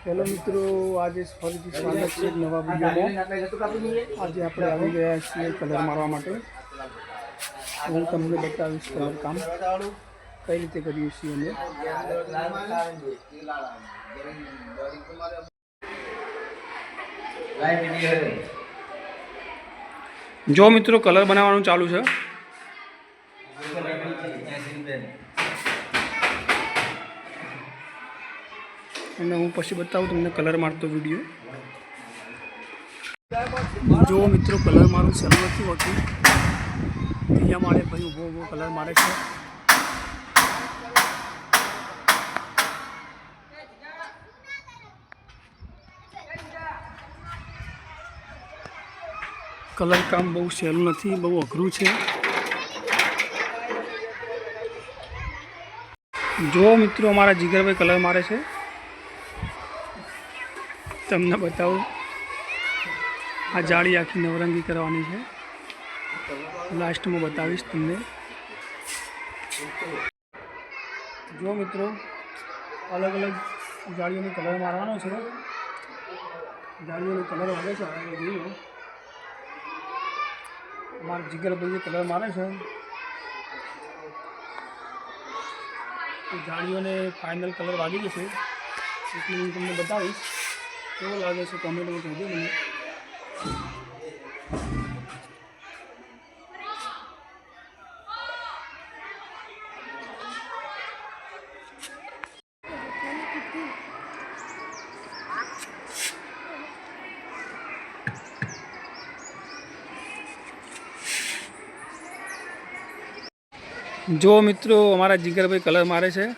Hello मित्रों, आज फरीથી स्वागत છે નવા વિડીયોમાં। આજે આપણે આવી ગયા છીએ કલર મારવા માટે। હું તમને બતાવીશ કલર કામ કઈ રીતે કરીએ છીએ અમે। જો મિત્રો કલર બનાવવાનું ચાલુ છે। અને હું પછી બતાવું તમને કલર મારતો વિડીયો। જો મિત્રો કલર મારું ચાલુ નથી હોતું। અહીંયા મારે ભાઈ ઊભો ઊભો કલર મારે છે। કલર કામ બહુ સહેલું નથી, બહુ અઘરું છે। જો મિત્રો અમારા જીગરભાઈ કલર મારે છે। તમને બતાવું, આ જાળી આખી નવરંગી કરવાની છે। લાસ્ટમાં બતાવીશ તમને। જો મિત્રો અલગ અલગ જાળીઓનો કલર મારવાનો છે। જાળીઓનો કલર વાગે છે, જોયું અમારા જીગરભાઈએ કલર મારે છે। જાળીઓને ફાઇનલ કલર વાગી જશે એટલે હું તમને બતાવીશ કેવો લાગે છે, કોમેન્ટમાં કહેજો મને। જો મિત્રો અમારા જીગરભાઈ કલર મારે છે।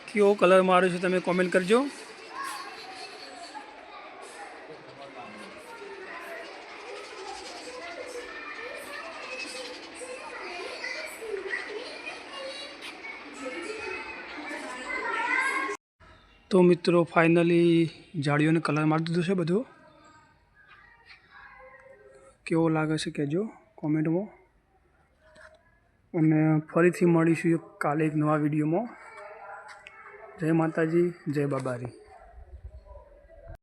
કેવો કલર માર્યો છે તમે કોમેન્ટ કરજો। તો મિત્રો ફાઇનલી જાળીઓને કલર મારી દીધો છે બધો। કેવો લાગે છે કહેજો કોમેન્ટમાં। અને ફરીથી મળીશું કાલે એક નવા વિડીયોમાં। જય માતાજી, જય બાબારી।